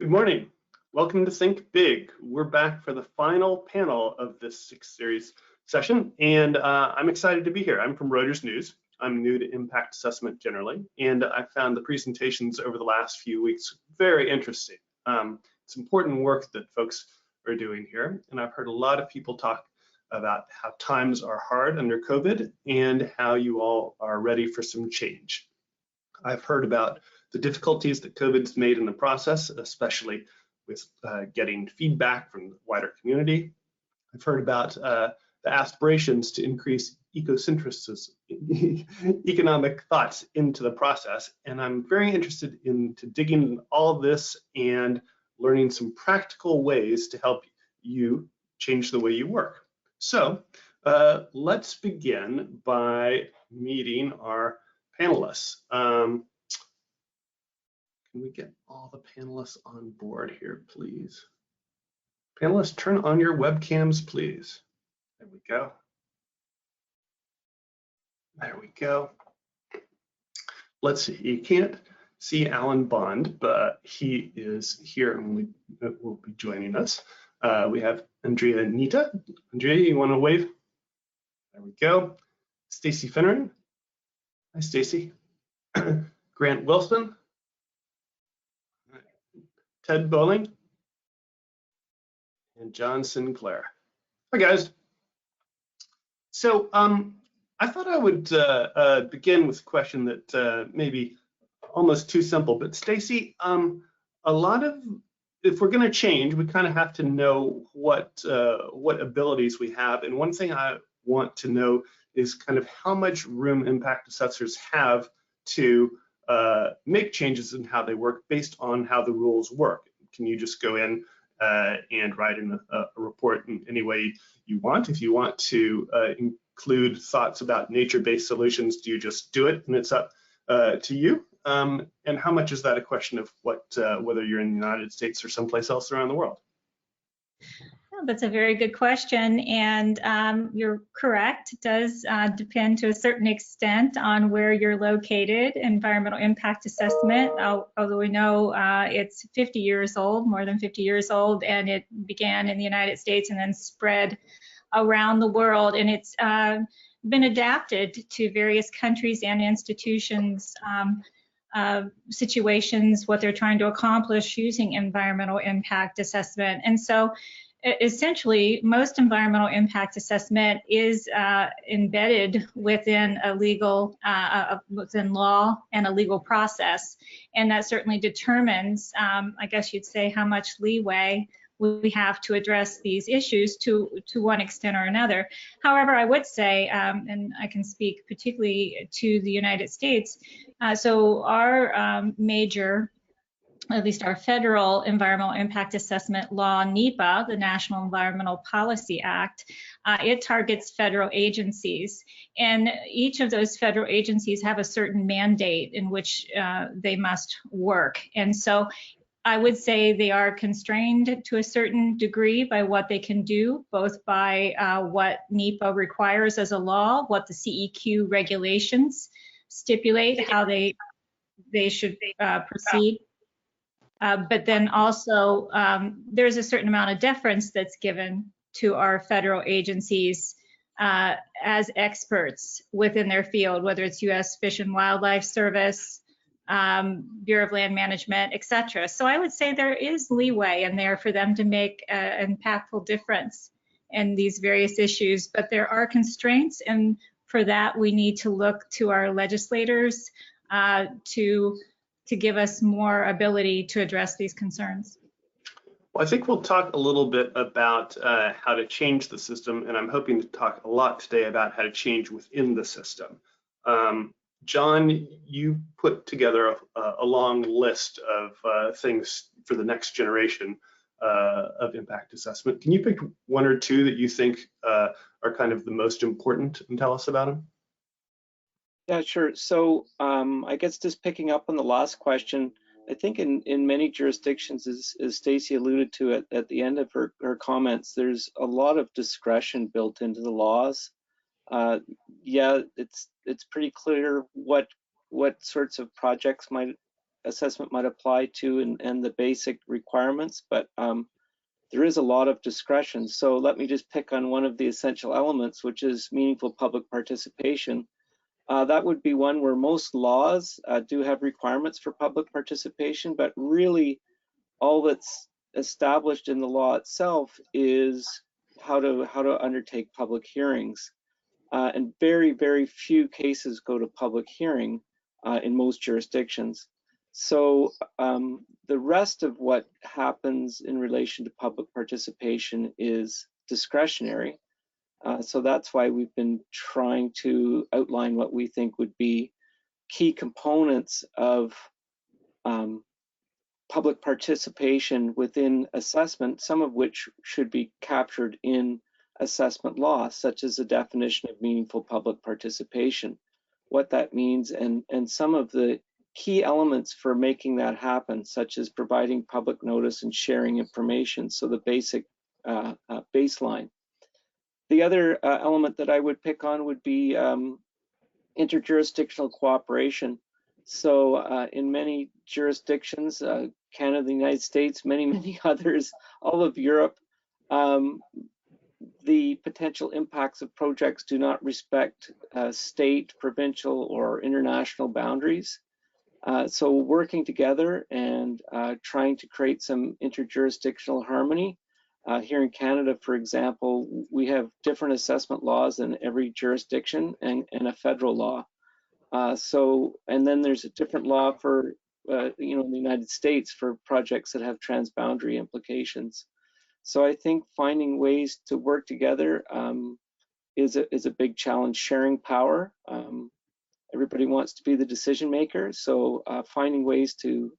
Good morning. Welcome to Think Big. We're back for the final panel of this 6-series session, and I'm excited to be here. I'm from Reuters News. I'm new to impact assessment generally, and I found the presentations over the last few weeks very interesting. It's important work that folks are doing here, and I've heard a lot of people talk about how times are hard under COVID and how you all are ready for some change. I've heard about the difficulties that COVID's made in the process, especially with getting feedback from the wider community. I've heard about the aspirations to increase economic thoughts into the process, and I'm very interested in digging into all of this and learning some practical ways to help you change the way you work. So let's begin by meeting our panelists. Can we get all the panelists on board here, please? Panelists, turn on your webcams, please. There we go. There we go. Let's see, you can't see Alan Bond, but he is here and will be joining us. We have Andrea Nita. Andrea, you want to wave? There we go. Stacy Finneran. Hi, Stacy. Grant Wilson. Ted Bowling. And John Sinclair. Hi, guys. So I thought I would begin with a question that may be almost too simple, but Stacy, if we're going to change, we kind of have to know what abilities we have. And one thing I want to know is kind of how much room impact assessors have to make changes in how they work based on how the rules work. Can you just go in and write in a report in any way you want? If you want to include thoughts about nature-based solutions, do you just do it and it's up to you? And how much is that a question of whether you're in the United States or someplace else around the world? Well, that's a very good question, and you're correct. It does depend to a certain extent on where you're located. Environmental impact assessment, although we know it's 50 years old, more than 50 years old, and it began in the United States and then spread around the world, and it's been adapted to various countries and institutions, situations, what they're trying to accomplish using environmental impact assessment. And so essentially, most environmental impact assessment is embedded within a legal, within law and a legal process, and that certainly determines, I guess you'd say, how much leeway we have to address these issues to one extent or another. However, I would say, and I can speak particularly to the United States, so our major, at least our federal environmental impact assessment law, NEPA, the National Environmental Policy Act, it targets federal agencies. And each of those federal agencies have a certain mandate in which they must work. And so I would say they are constrained to a certain degree by what they can do, both by what NEPA requires as a law, what the CEQ regulations stipulate, how they should proceed. But then also there's a certain amount of deference that's given to our federal agencies as experts within their field, whether it's U.S. Fish and Wildlife Service, Bureau of Land Management, etc. So I would say there is leeway in there for them to make an impactful difference in these various issues, but there are constraints, and for that we need to look to our legislators to give us more ability to address these concerns. Well, I think we'll talk a little bit about how to change the system, and I'm hoping to talk a lot today about how to change within the system. John, you put together a long list of things for the next generation of impact assessment. Can you pick one or two that you think are kind of the most important and tell us about them? Yeah, sure. So I guess just picking up on the last question, I think in many jurisdictions, as Stacy alluded to at the end of her comments, there's a lot of discretion built into the laws. Yeah, it's pretty clear what sorts of projects might assessment might apply to and the basic requirements, but there is a lot of discretion. So let me just pick on one of the essential elements, which is meaningful public participation. That would be one where most laws do have requirements for public participation, but really all that's established in the law itself is how to undertake public hearings. And very, very few cases go to public hearing in most jurisdictions. So the rest of what happens in relation to public participation is discretionary. So that's why we've been trying to outline what we think would be key components of public participation within assessment, some of which should be captured in assessment law, such as the definition of meaningful public participation, what that means, and some of the key elements for making that happen, such as providing public notice and sharing information, so the basic baseline. The other element that I would pick on would be interjurisdictional cooperation. So in many jurisdictions, Canada, the United States, many others, all of Europe, the potential impacts of projects do not respect state, provincial, or international boundaries. So working together and trying to create some interjurisdictional harmony. Here in Canada, for example, we have different assessment laws in every jurisdiction and a federal law. And then there's a different law for, in the United States for projects that have transboundary implications. So I think finding ways to work together is a big challenge. Sharing power. Everybody wants to be the decision maker, so finding ways to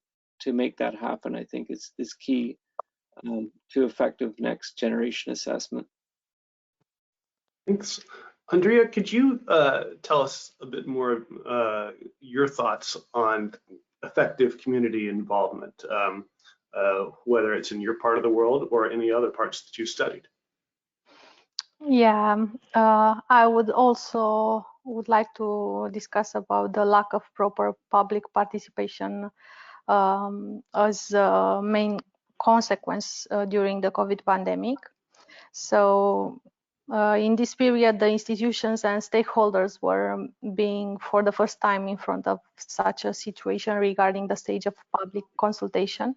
make that happen, I think, is key to effective next generation assessment. Thanks. Andrea, could you tell us a bit more of your thoughts on effective community involvement, whether it's in your part of the world or any other parts that you studied? Yeah, I would like to discuss about the lack of proper public participation as a main consequence during the COVID pandemic. So in this period, the institutions and stakeholders were being for the first time in front of such a situation regarding the stage of public consultation.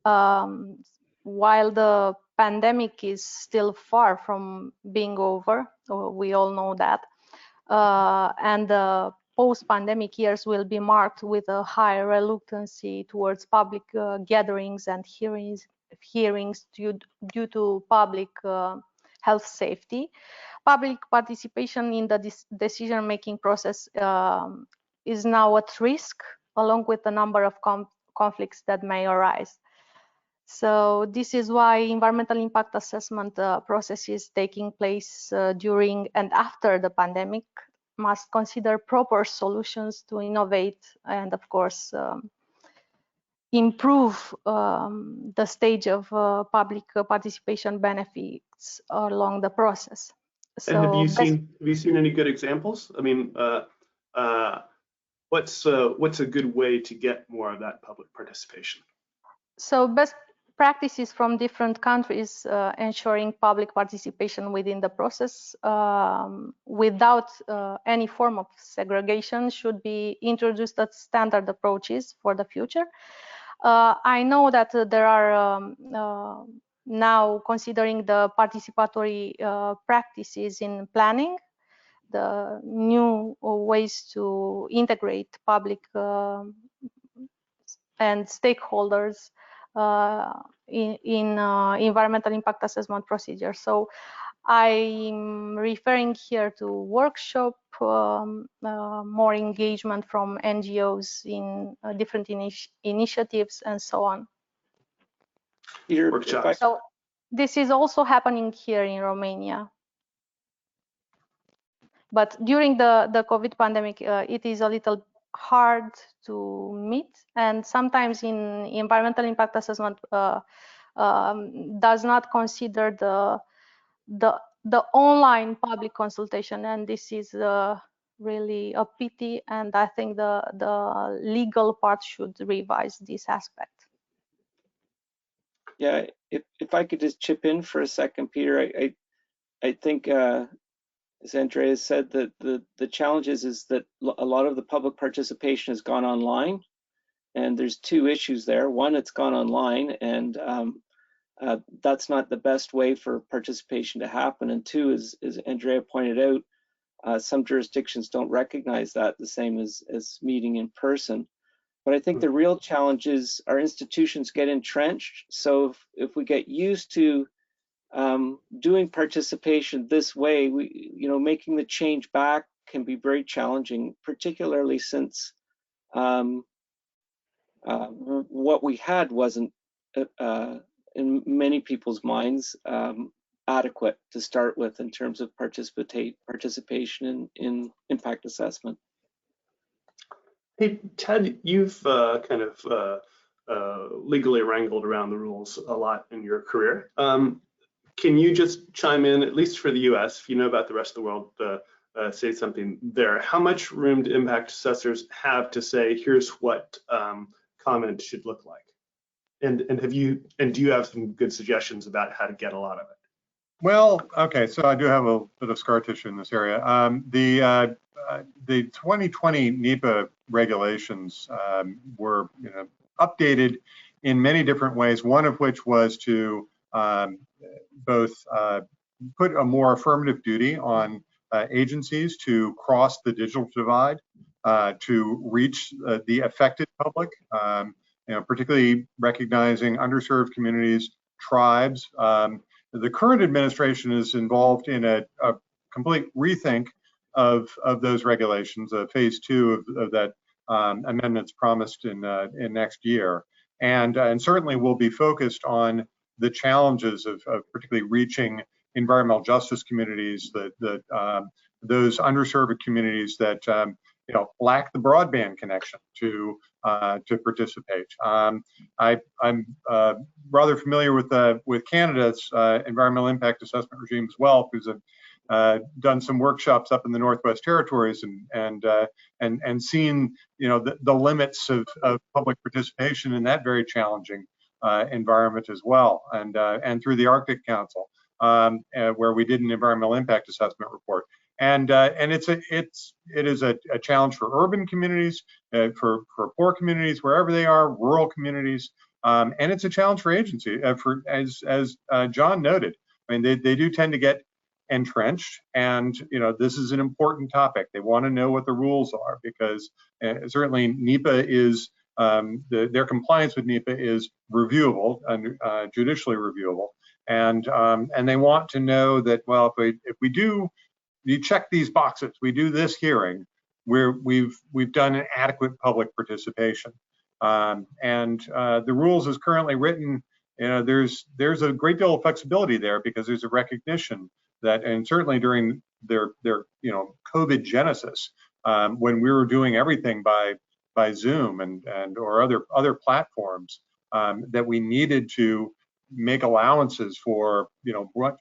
While the pandemic is still far from being over, we all know that, and the post-pandemic years will be marked with a high reluctancy towards public gatherings and hearings due to public health safety. Public participation in the decision-making process is now at risk, along with a number of conflicts that may arise. So this is why environmental impact assessment processes taking place during and after the pandemic must consider proper solutions to innovate and, of course, improve the stage of public participation benefits along the process. So, and have you seen any good examples? I mean, what's a good way to get more of that public participation? So best practices from different countries ensuring public participation within the process without any form of segregation should be introduced as standard approaches for the future. I know that there are now considering the participatory practices in planning, the new ways to integrate public and stakeholders in environmental impact assessment procedure. So I'm referring here to workshop, more engagement from NGOs in different initiatives and so on. So this is also happening here in Romania. But during the COVID pandemic, it is a little hard to meet, and sometimes in environmental impact assessment does not consider the online public consultation, and this is really a pity, and I think the legal part should revise this aspect. Yeah, if I could just chip in for a second, Peter, I think as Andrea said, that the challenge is that a lot of the public participation has gone online, and there's two issues there. One, it's gone online, and that's not the best way for participation to happen. And two, as Andrea pointed out, some jurisdictions don't recognize that the same as meeting in person. But I think the real challenge is our institutions get entrenched. So if we get used to doing participation this way, making the change back can be very challenging, particularly since what we had wasn't, in many people's minds, adequate to start with in terms of participation in impact assessment. Hey, Ted, you've kind of legally wrangled around the rules a lot in your career. Can you just chime in, at least for the US, if you know about the rest of the world, say something there? How much room do impact assessors have to say, here's what comment should look like? And do you have some good suggestions about how to get a lot of it? Well, okay, so I do have a bit of scar tissue in this area. The 2020 NEPA regulations were updated in many different ways, one of which was to both put a more affirmative duty on agencies to cross the digital divide, to reach the affected public, particularly recognizing underserved communities, tribes. The current administration is involved in a complete rethink of those regulations, phase 2 of that amendments promised in next year, and certainly will be focused on the challenges of particularly reaching environmental justice communities, those underserved communities that lack the broadband connection to participate. I'm rather familiar with Canada's environmental impact assessment regime as well, because I've done some workshops up in the Northwest Territories and seen the limits of public participation in that very challenging environment as well, and through the Arctic Council, where we did an environmental impact assessment report. And it is a challenge for urban communities, for poor communities wherever they are, rural communities, and it's a challenge for agency. As John noted, I mean, they do tend to get entrenched, and this is an important topic. They want to know what the rules are, because certainly NEPA is their compliance with NEPA is reviewable and judicially reviewable, and they want to know that, well, if we do. You check these boxes. We do this hearing where we've done an adequate public participation, and the rules as currently written, there's a great deal of flexibility there, because there's a recognition that, and certainly during their COVID genesis, when we were doing everything by Zoom and or other platforms, that we needed to make allowances for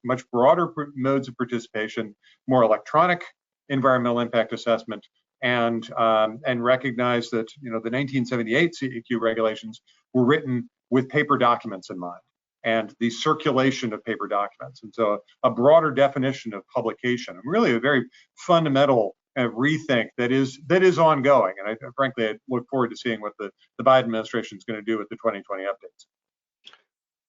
much broader modes of participation, more electronic environmental impact assessment, and recognize that the 1978 CEQ regulations were written with paper documents in mind, and the circulation of paper documents, and so a broader definition of publication, and really a very fundamental rethink that is ongoing. And frankly, I look forward to seeing what the Biden administration is going to do with the 2020 updates.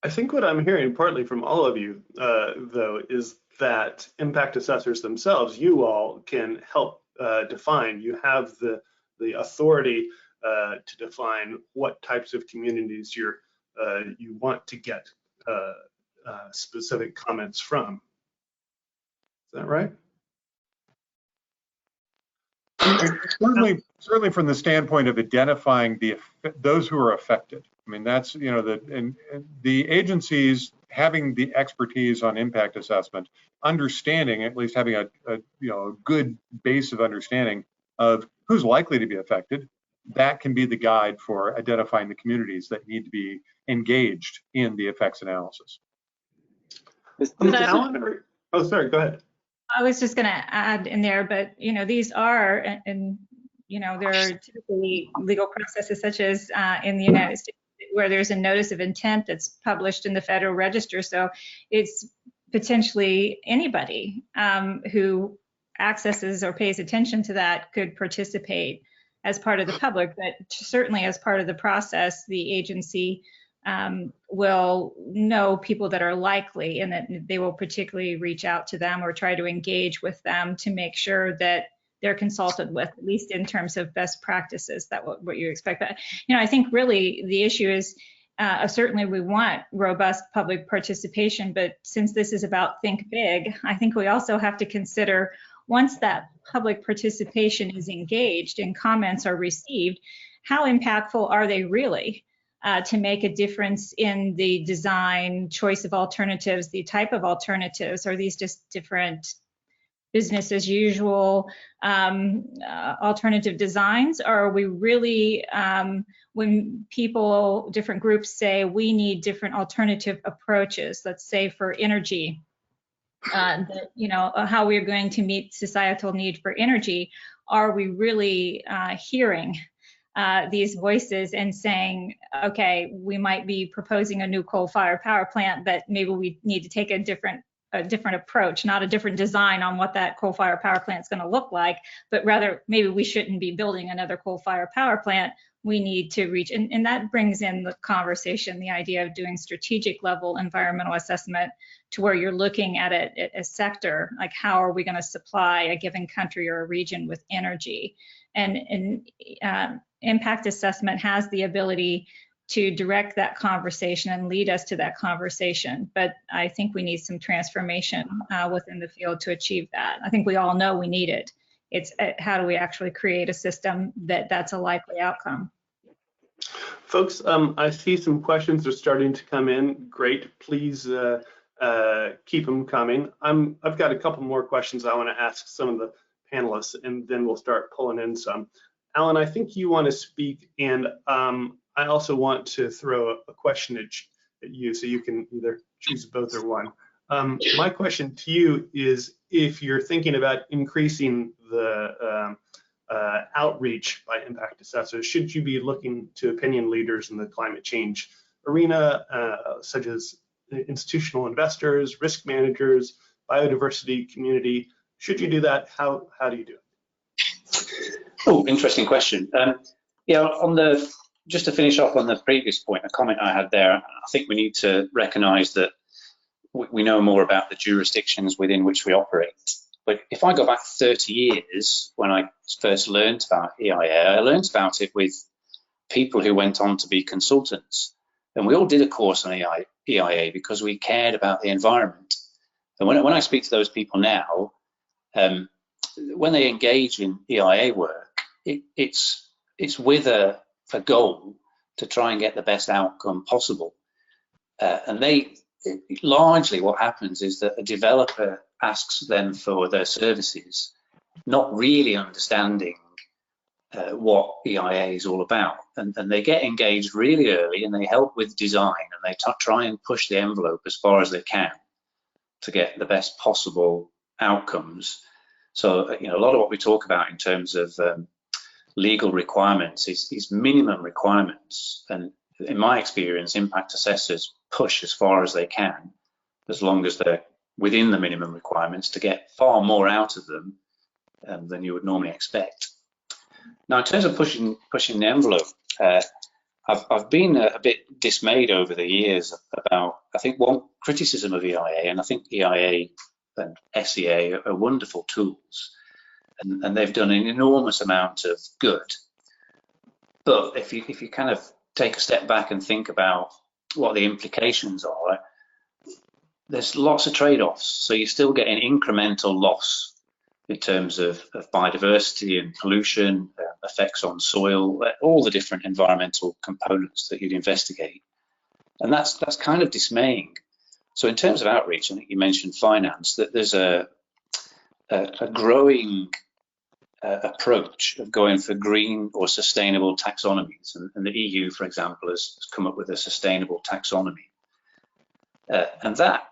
I think what I'm hearing partly from all of you, though, is that impact assessors themselves, you all can help define. You have the authority to define what types of communities you want to get specific comments from. Is that right? Certainly from the standpoint of identifying those who are affected. I mean, that's the agencies having the expertise on impact assessment, understanding, at least having a good base of understanding of who's likely to be affected. That can be the guide for identifying the communities that need to be engaged in the effects analysis. Oh, sorry, go ahead. I was just going to add in there, but these are, and there are typically legal processes such as in the United States where there's a notice of intent that's published in the Federal Register. So it's potentially anybody who accesses or pays attention to that could participate as part of the public, but certainly as part of the process, the agency will know people that are likely, and that they will particularly reach out to them or try to engage with them to make sure that they're consulted with, at least in terms of best practices, that what you expect. But I think really the issue is certainly we want robust public participation, but since this is about think big, I think we also have to consider, once that public participation is engaged and comments are received, how impactful are they really to make a difference in the design, choice of alternatives, the type of alternatives? Are these just different business as usual alternative designs? Or are we really, when people, different groups say we need different alternative approaches, let's say for energy, how we're going to meet societal need for energy, are we really hearing these voices and saying, okay, we might be proposing a new coal-fired power plant, but maybe we need to take a different approach, not a different design on what that coal-fired power plant is going to look like, but rather maybe we shouldn't be building another coal-fired power plant. We need to reach, and that brings in the conversation, the idea of doing strategic level environmental assessment, to where you're looking at it as a sector, like how are we going to supply a given country or a region with energy? And impact assessment has the ability to direct that conversation and lead us to that conversation. But I think we need some transformation within the field to achieve that. I think we all know we need it. It's how do we actually create a system that's a likely outcome? Folks, I see some questions are starting to come in. Great, please keep them coming. I've got a couple more questions I want to ask some of the panelists, and then we'll start pulling in some. Alan, I think you want to speak, and I also want to throw a question at you, so you can either choose both or one. My question to you is, if you're thinking about increasing the outreach by impact assessors, should you be looking to opinion leaders in the climate change arena, such as institutional investors, risk managers, biodiversity community? Should you do that? How do you do it? Oh, interesting question. Just to finish off on the previous point, a comment I had there, I think we need to recognize that we know more about the jurisdictions within which we operate. But if I go back 30 years, when I first learned about EIA, I learned about it with people who went on to be consultants. And we all did a course on EIA because we cared about the environment. And when I speak to those people now, when they engage in EIA work, it's with a goal to try and get the best outcome possible. And largely what happens is that a developer asks them for their services, not really understanding what EIA is all about. And they get engaged really early, and they help with design, and they try and push the envelope as far as they can to get the best possible outcomes. So, a lot of what we talk about in terms of legal requirements is minimum requirements. And in my experience, impact assessors push as far as they can, as long as they're within the minimum requirements, to get far more out of them than you would normally expect. Now, in terms of pushing the envelope, I've been a bit dismayed over the years about, I think, one criticism of EIA, and I think EIA and SEA are wonderful tools, and they've done an enormous amount of good. But if you kind of take a step back and think about what the implications are, there's lots of trade-offs. So you still get an incremental loss in terms of biodiversity and pollution, effects on soil, all the different environmental components that you'd investigate. And that's kind of dismaying. So in terms of outreach, I think you mentioned finance, that there's a growing approach of going for green or sustainable taxonomies. And the EU, for example, has come up with a sustainable taxonomy. And that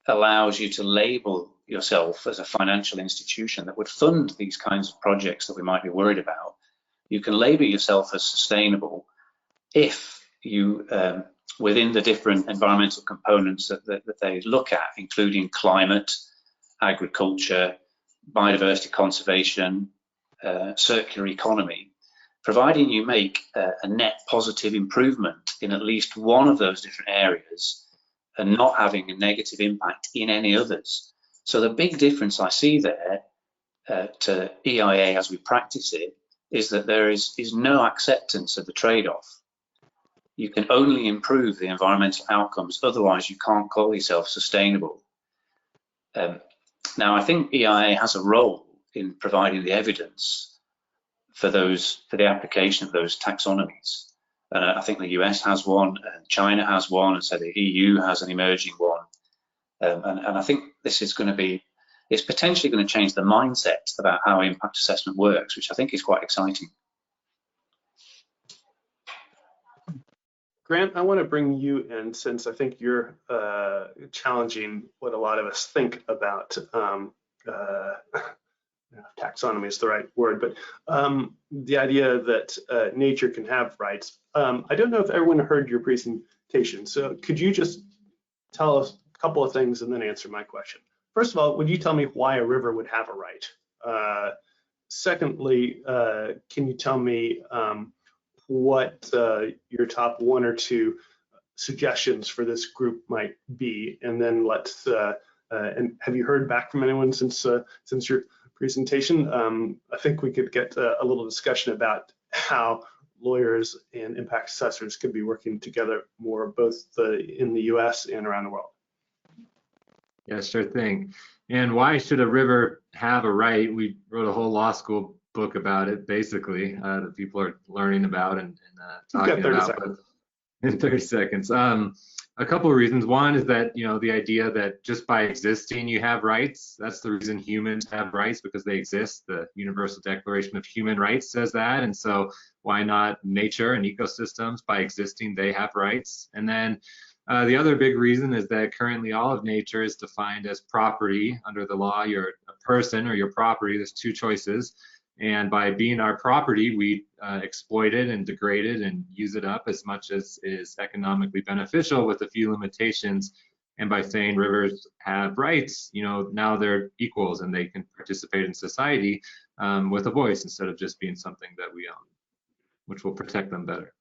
allows you to label yourself as a financial institution that would fund these kinds of projects that we might be worried about. You can label yourself as sustainable if you, within the different environmental components that they look at, including climate, agriculture, biodiversity conservation, circular economy, providing you make a net positive improvement in at least one of those different areas and not having a negative impact in any others. So the big difference I see there to EIA as we practice it is that there is no acceptance of the trade-off. You can only improve the environmental outcomes, otherwise you can't call yourself sustainable. Now, I think EIA has a role in providing the evidence for the application of those taxonomies. And I think the US has one, China has one, and so the EU has an emerging one. And I think this is going to be, it's potentially going to change the mindset about how impact assessment works, which I think is quite exciting. Grant, I want to bring you in, since I think you're challenging what a lot of us think about. Taxonomy is the right word, but the idea that nature can have rights. I don't know if everyone heard your presentation, so could you just tell us a couple of things and then answer my question? First of all, would you tell me why a river would have a right? Secondly, can you tell me what your top 1 or 2 suggestions for this group might be? And then let's, and have you heard back from anyone since your presentation? I think we could get a little discussion about how lawyers and impact assessors could be working together more, both in the US and around the world. Yeah, sure thing. And why should a river have a right? We wrote a whole law school book about it, basically, that people are learning about and talking about. In 30 seconds. A couple of reasons. One is that, you know, the idea that just by existing you have rights. That's the reason humans have rights, because they exist. The Universal Declaration of Human Rights says that. And so why not nature and ecosystems? By existing, they have rights. And then the other big reason is that currently all of nature is defined as property. Under the law, you're a person or your property. There's 2 choices. And by being our property, we exploit it and degrade it and use it up as much as is economically beneficial, with a few limitations. And by saying rivers have rights, you know, now they're equals and they can participate in society with a voice instead of just being something that we own, which will protect them better.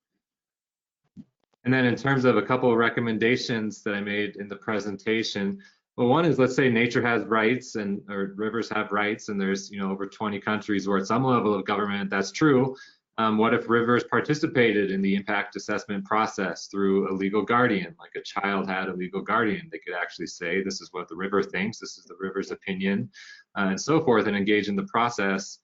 And then in terms of a couple of recommendations that I made in the presentation, well, one is, let's say nature has rights or rivers have rights, and there's, you know, over 20 countries where at some level of government that's true. What if rivers participated in the impact assessment process through a legal guardian? Like a child had a legal guardian. They could actually say, this is what the river thinks, this is the river's opinion, and so forth, and engage in the process.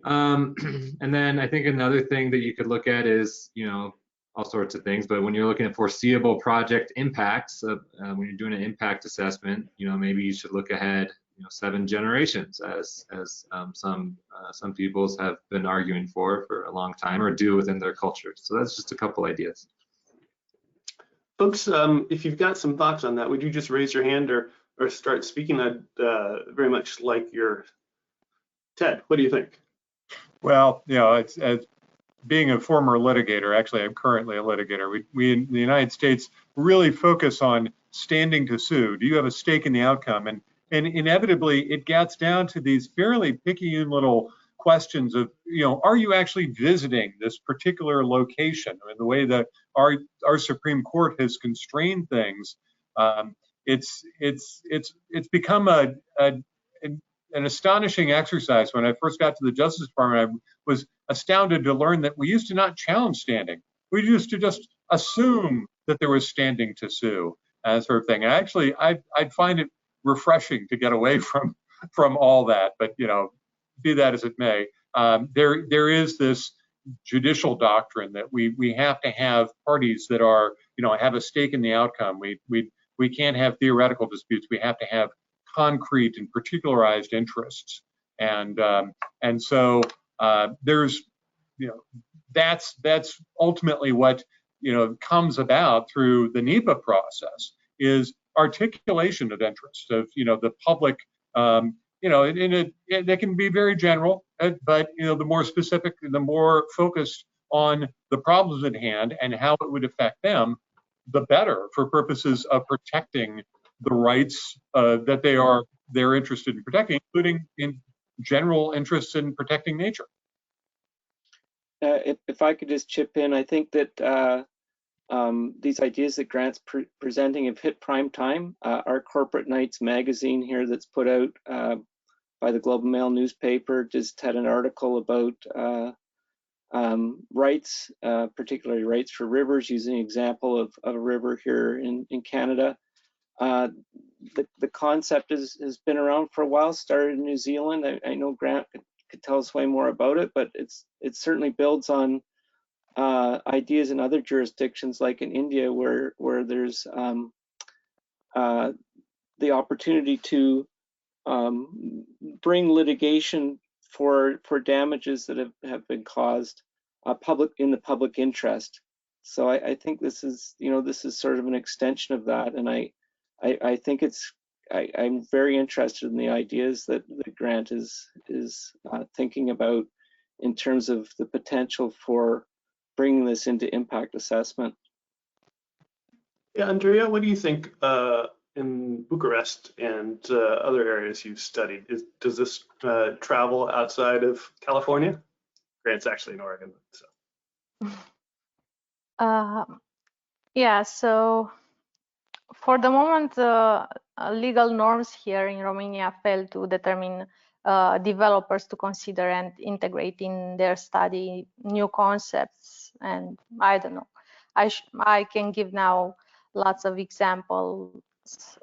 And then I think another thing that you could look at is, you know, all sorts of things, but when you're looking at foreseeable project impacts, when you're doing an impact assessment, you know, maybe you should look ahead, you know, 7 generations, as some peoples have been arguing for a long time, or do within their culture. So that's just a couple ideas. Folks, if you've got some thoughts on that, would you just raise your hand or start speaking? I'd very much like your Ted. What do you think? Well, you know, it's being a former litigator, actually I'm currently a litigator, we in the United States really focus on standing to sue. Do you have a stake in the outcome? And inevitably it gets down to these fairly picayune little questions of, you know, are you actually visiting this particular location? I mean, the way that our Supreme Court has constrained things, it's become an astonishing exercise. When I first got to the Justice Department, I was astounded to learn that we used to not challenge standing. We used to just assume that there was standing to sue, sort of thing. And actually, I'd find it refreshing to get away from all that. But, you know, be that as it may, there is this judicial doctrine that we have to have parties that are, you know, have a stake in the outcome. We can't have theoretical disputes. We have to have concrete and particularized interests, and so there's, you know, that's ultimately what, you know, comes about through the NEPA process, is articulation of interests of, the public, they can be very general, but, the more specific, the more focused on the problems at hand and how it would affect them, the better for purposes of protecting the rights that they're interested in protecting, including in general interests in protecting nature. If I could just chip in, I think that these ideas that Grant's presenting have hit prime time. Our Corporate Knights magazine here that's put out by the Globe and Mail newspaper just had an article about rights, particularly rights for rivers, using an example of a river here in Canada. The concept has been around for a while, started in New Zealand. I know Grant could tell us way more about it, but it certainly builds on ideas in other jurisdictions, like in India, where there's the opportunity to bring litigation for damages that have been caused in the public interest. So I think this is sort of an extension of that, and I think I'm very interested in the ideas that Grant is thinking about in terms of the potential for bringing this into impact assessment. Yeah, Andrea, what do you think in Bucharest and other areas you've studied? Does this travel outside of California? Grant's actually in Oregon, so. Yeah, so for the moment, legal norms here in Romania fail to determine developers to consider and integrate in their study new concepts. And I don't know, I can give now lots of examples.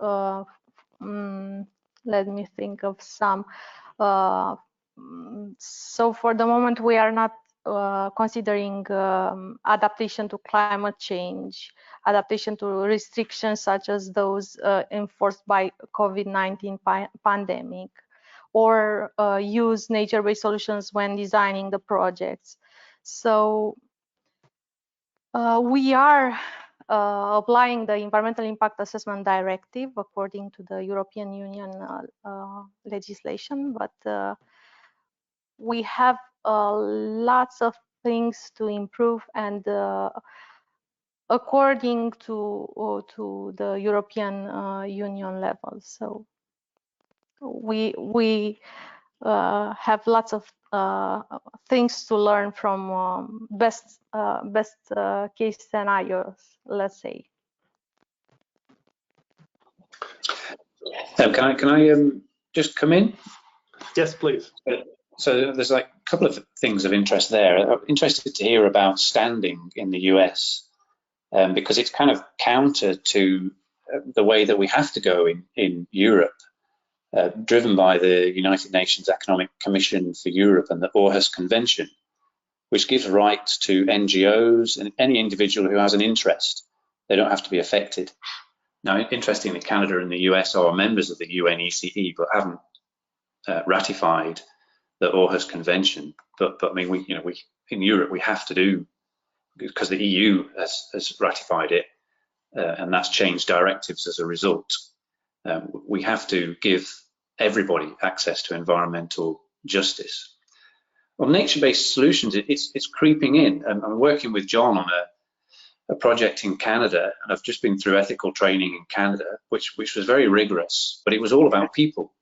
Let me think of some. So for the moment, we are not considering adaptation to climate change, adaptation to restrictions such as those enforced by COVID-19 pandemic, or use nature-based solutions when designing the projects. So we are applying the Environmental Impact Assessment Directive according to the European Union legislation, but we have lots of things to improve, and according to the European Union level. So we have lots of things to learn from best case scenarios, let's say. Can I just come in? Yes, please. So there's like a couple of things of interest there. I'm interested to hear about standing in the US, because it's kind of counter to the way that we have to go in Europe, driven by the United Nations Economic Commission for Europe and the Aarhus Convention, which gives rights to NGOs and any individual who has an interest. They don't have to be affected. Now, interestingly, Canada and the US are members of the UNECE, but haven't ratified the Aarhus Convention. But I mean, we in Europe we have to do, because the EU has ratified it, and that's changed directives as a result. We have to give everybody access to environmental justice. On nature-based solutions, it's creeping in. I'm working with John on a project in Canada, and I've just been through ethical training in Canada, which was very rigorous, but it was all about people.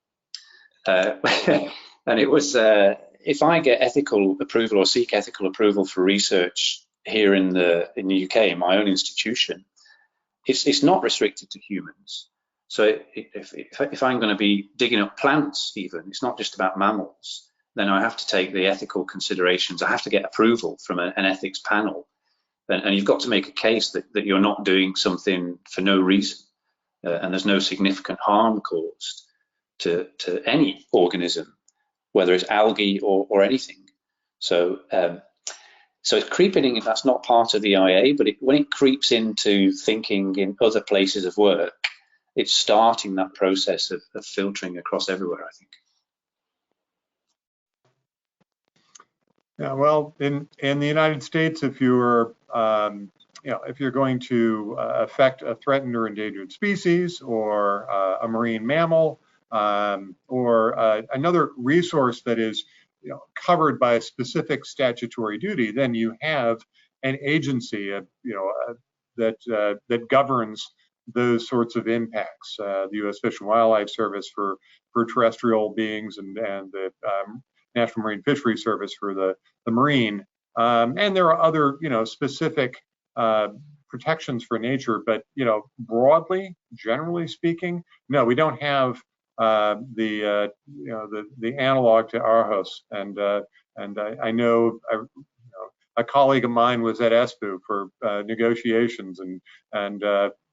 And it was, if I get ethical approval or seek ethical approval for research here in the UK, in my own institution, it's not restricted to humans. So if I'm going to be digging up plants even, it's not just about mammals, then I have to take the ethical considerations. I have to get approval from an ethics panel. And you've got to make a case that you're not doing something for no reason, and there's no significant harm caused to any organism, whether it's algae or anything. So so it's creeping in. That's not part of the IA, but when it creeps into thinking in other places of work, it's starting that process of filtering across everywhere, I think. Yeah, well, in the United States, if you're if you're going to affect a threatened or endangered species or a marine mammal or another resource that is covered by a specific statutory duty, then you have an agency that governs those sorts of impacts. The U.S. Fish and Wildlife Service for terrestrial beings and the National Marine Fisheries Service for the marine. And there are other, specific protections for nature, but broadly, generally speaking, no, we don't have the analog to Aarhus. And I know a colleague of mine was at ESPU for negotiations, and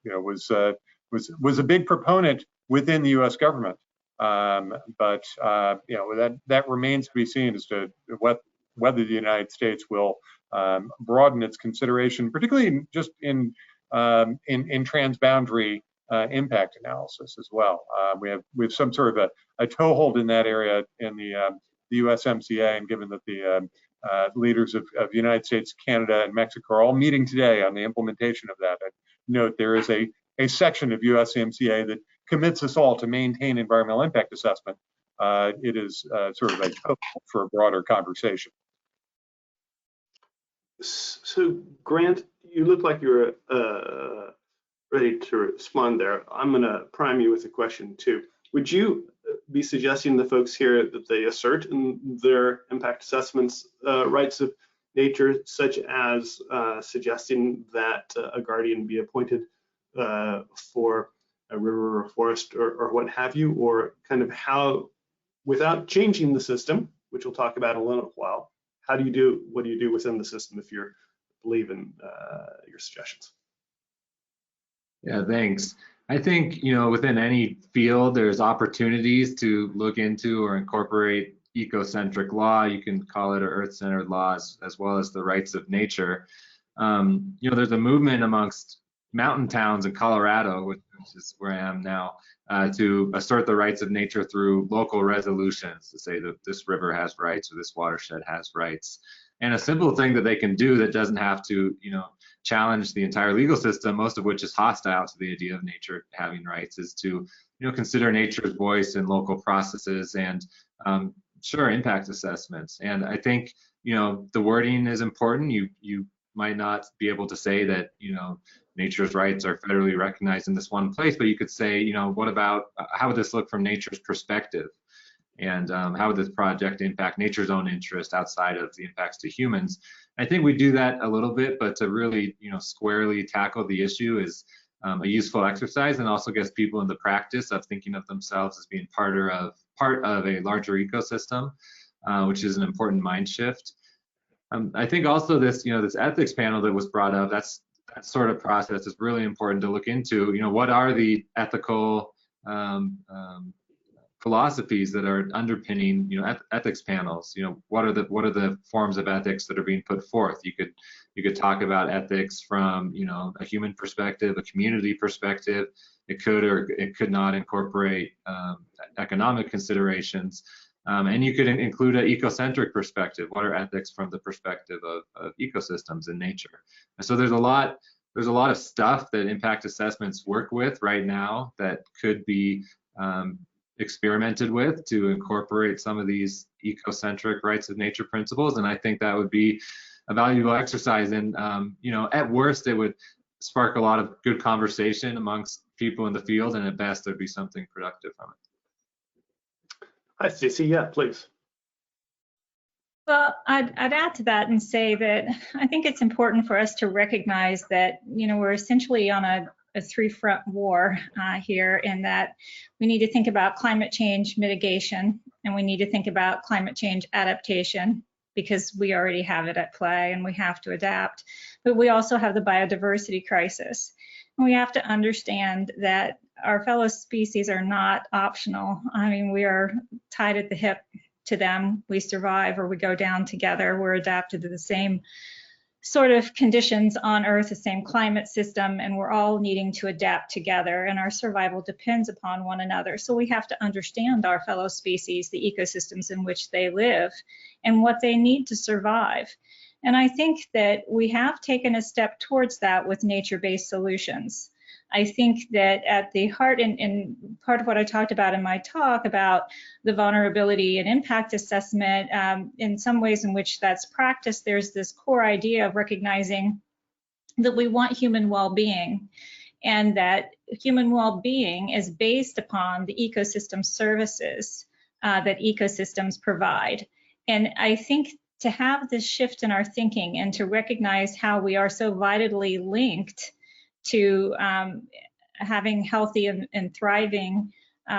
was a big proponent within the U.S. government. But that remains to be seen as to whether the United States will broaden its consideration, particularly just in transboundary impact analysis as well. We have some sort of a toehold in that area in the USMCA, and given that the leaders of the United States, Canada, and Mexico are all meeting today on the implementation of that, I note there is a section of USMCA that commits us all to maintain environmental impact assessment. It is sort of a toehold for a broader conversation. So, Grant, you look like you're ready to respond there. I'm going to prime you with a question too. Would you be suggesting to the folks here that they assert in their impact assessments rights of nature, such as suggesting that a guardian be appointed for a river or forest or what have you, or kind of how, without changing the system, which we'll talk about in a little while, what do you do within the system if you believe in your suggestions? Yeah, thanks. I think, within any field, there's opportunities to look into or incorporate ecocentric law. You can call it or earth-centered laws, as well as the rights of nature. There's a movement amongst mountain towns in Colorado, which is where I am now, to assert the rights of nature through local resolutions to say that this river has rights or this watershed has rights. And a simple thing that they can do that doesn't have to, challenge the entire legal system, most of which is hostile to the idea of nature having rights, is to, consider nature's voice in local processes and, sure, impact assessments. And I think, the wording is important. You might not be able to say that, nature's rights are federally recognized in this one place, but you could say, what about, how would this look from nature's perspective? And how would this project impact nature's own interest outside of the impacts to humans? I think we do that a little bit, but to really, squarely tackle the issue is a useful exercise, and also gets people in the practice of thinking of themselves as being part of a larger ecosystem, which is an important mind shift. I think also this, this ethics panel that was brought up, that sort of process is really important to look into. What are the ethical philosophies that are underpinning, ethics panels? What are the forms of ethics that are being put forth? You could talk about ethics from, a human perspective, a community perspective. It could or it could not incorporate economic considerations, and you could include an ecocentric perspective. What are ethics from the perspective of ecosystems and nature? And so there's a lot of stuff that impact assessments work with right now that could be experimented with to incorporate some of these ecocentric rights of nature principles, and I think that would be a valuable exercise. And at worst, it would spark a lot of good conversation amongst people in the field, and at best, there'd be something productive from it. Hi, Stacey. Yeah, please. Well, I'd add to that and say that I think it's important for us to recognize that, we're essentially on a three-front war here, in that we need to think about climate change mitigation, and we need to think about climate change adaptation, because we already have it at play and we have to adapt. But we also have the biodiversity crisis. And we have to understand that our fellow species are not optional. I mean, we are tied at the hip to them. We survive or we go down together. We're adapted to the same sort of conditions on Earth, the same climate system, and we're all needing to adapt together, and our survival depends upon one another. So we have to understand our fellow species, the ecosystems in which they live, and what they need to survive. And I think that we have taken a step towards that with nature-based solutions. I think that at the heart, and part of what I talked about in my talk about the vulnerability and impact assessment, in some ways in which that's practiced, there's this core idea of recognizing that we want human well-being, and that human well-being is based upon the ecosystem services that ecosystems provide. And I think to have this shift in our thinking and to recognize how we are so vitally linked to having healthy and thriving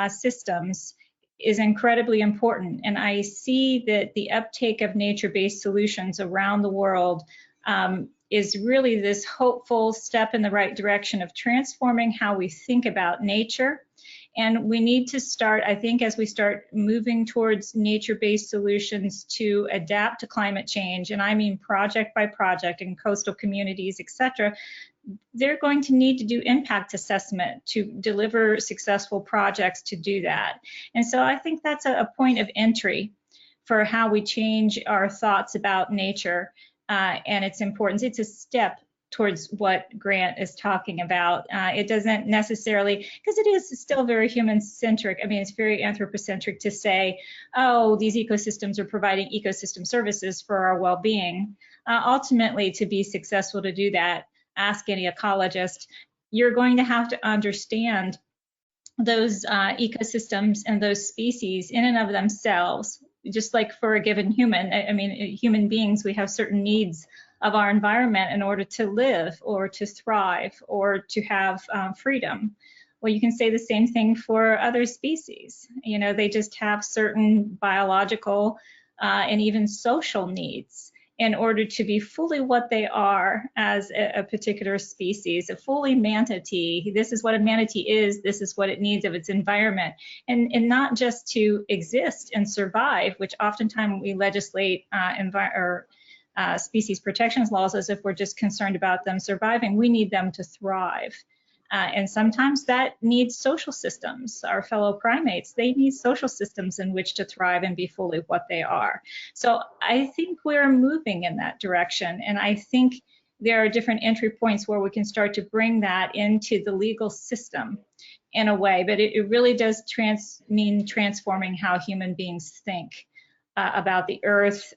systems is incredibly important. And I see that the uptake of nature-based solutions around the world is really this hopeful step in the right direction of transforming how we think about nature. And we need to start, I think, as we start moving towards nature-based solutions to adapt to climate change, and I mean project by project in coastal communities, et cetera, they're going to need to do impact assessment to deliver successful projects to do that. And so I think that's a point of entry for how we change our thoughts about nature and its importance. It's a step towards what Grant is talking about. It doesn't necessarily, because it is still very human-centric. I mean, it's very anthropocentric to say, oh, these ecosystems are providing ecosystem services for our well-being. Ultimately, to be successful to do that, ask any ecologist, you're going to have to understand those ecosystems and those species in and of themselves. Just like for a given human, I mean, human beings, we have certain needs of our environment in order to live or to thrive or to have freedom. Well, you can say the same thing for other species. You know, they just have certain biological and even social needs in order to be fully what they are as a particular species, a fully manatee. This is what a manatee is, this is what it needs of its environment. And not just to exist and survive, which oftentimes we legislate species protections laws as if we're just concerned about them surviving. We need them to thrive. And sometimes that needs social systems. Our fellow primates, they need social systems in which to thrive and be fully what they are. So I think we're moving in that direction. And I think there are different entry points where we can start to bring that into the legal system in a way. But it really does mean transforming how human beings think about the earth,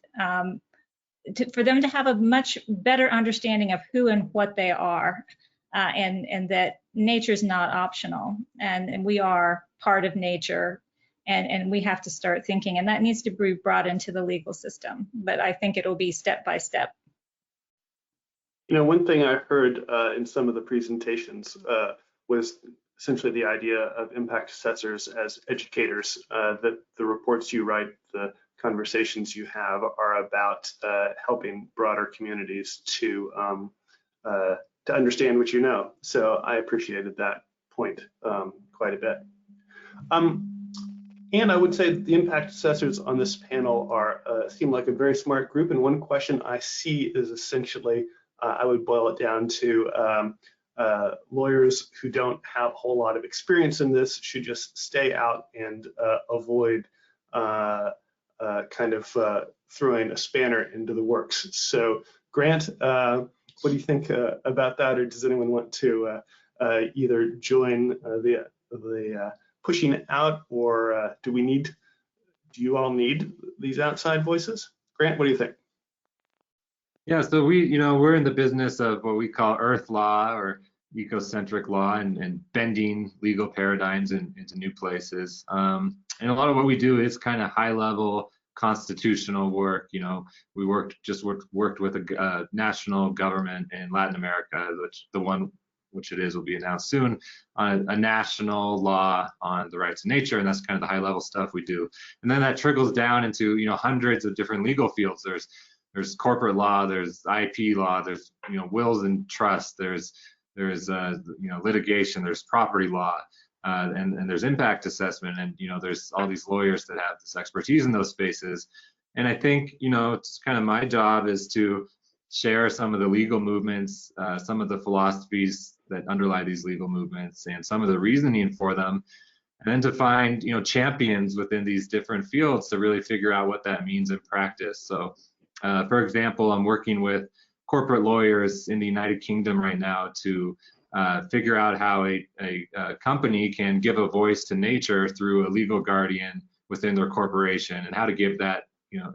for them to have a much better understanding of who and what they are. And that nature is not optional, and we are part of nature, and we have to start thinking, and that needs to be brought into the legal system. But I think it'll be step by step. You know, one thing I heard in some of the presentations was essentially the idea of impact assessors as educators, that the reports you write, the conversations you have are about helping broader communities to understand what you know. So I appreciated that point quite a bit. And I would say that the impact assessors on this panel seem like a very smart group. And one question I see is essentially, I would boil it down to lawyers who don't have a whole lot of experience in this should just stay out and avoid kind of throwing a spanner into the works. So Grant, what do you think about that, or does anyone want to either join the pushing out, or do you all need these outside voices? Grant, what do you think? Yeah, so we're in the business of what we call earth law or ecocentric law, and bending legal paradigms into new places. And a lot of what we do is kind of high level constitutional work. You know, we worked with a national government in Latin America, which it is will be announced soon, on a national law on the rights of nature, and that's kind of the high level stuff we do. And then that trickles down into hundreds of different legal fields. There's corporate law, there's IP law, there's wills and trusts, there's litigation, there's property law. And there's impact assessment, and there's all these lawyers that have this expertise in those spaces. And I think it's kind of my job is to share some of the legal movements, some of the philosophies that underlie these legal movements, and some of the reasoning for them, and then to find champions within these different fields to really figure out what that means in practice. So For example, I'm working with corporate lawyers in the United Kingdom right now to figure out how a company can give a voice to nature through a legal guardian within their corporation, and how to give that,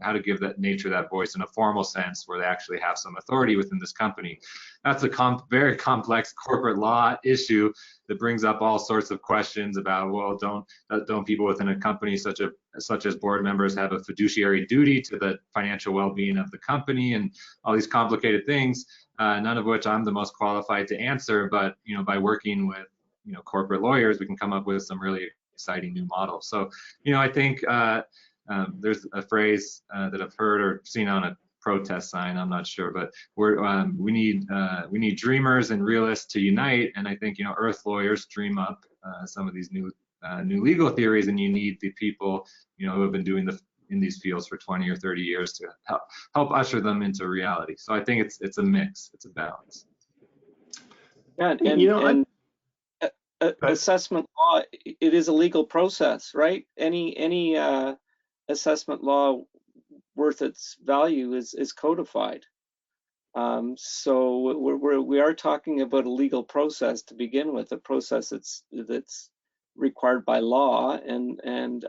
how to give that nature that voice in a formal sense where they actually have some authority within this company. That's a very complex corporate law issue that brings up all sorts of questions about, well, don't people within a company such as board members have a fiduciary duty to the financial well-being of the company, and all these complicated things, none of which I'm the most qualified to answer. But by working with corporate lawyers, we can come up with some really exciting new models. So I think there's a phrase that I've heard or seen on a protest sign, I'm not sure, but we need dreamers and realists to unite. And I think earth lawyers dream up some of these new legal theories, and you need the people who have been doing in these fields for 20 or 30 years to help usher them into reality. So I think it's a mix, it's a balance. Yeah, and assessment law, it is a legal process, right? Any assessment law worth its value is codified. So we are talking about a legal process to begin with, a process that's required by law, and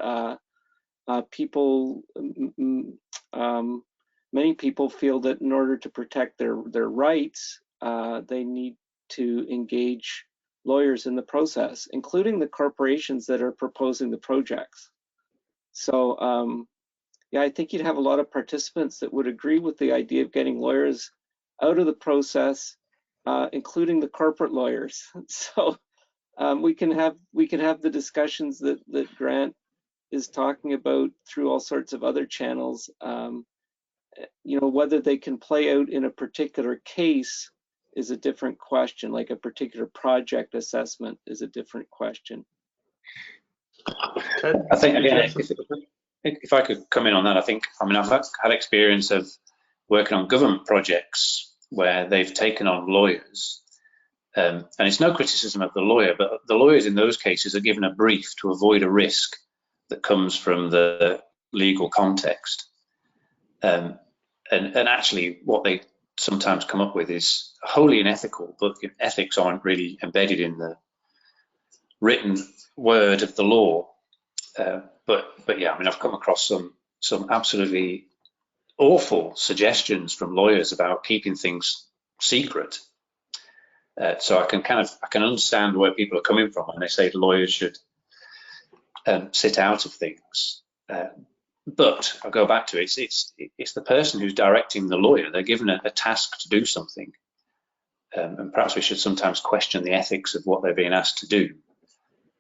people, many people feel that in order to protect their rights, they need to engage lawyers in the process, including the corporations that are proposing the projects. So yeah, I think you'd have a lot of participants that would agree with the idea of getting lawyers out of the process, including the corporate lawyers. So we can have the discussions that Grant is talking about through all sorts of other channels. Whether they can play out in a particular case is a different question, like a particular project assessment is a different question. I think, again, if I could come in on that, I've had experience of working on government projects where they've taken on lawyers, and it's no criticism of the lawyer, but the lawyers in those cases are given a brief to avoid a risk that comes from the legal context. And actually what they sometimes come up with is wholly unethical, but ethics aren't really embedded in the written word of the law. But yeah, I've come across some absolutely awful suggestions from lawyers about keeping things secret. So I can understand where people are coming from when they say lawyers should sit out of things. But I'll go back to it. It's the person who's directing the lawyer. They're given a task to do something, and perhaps we should sometimes question the ethics of what they're being asked to do.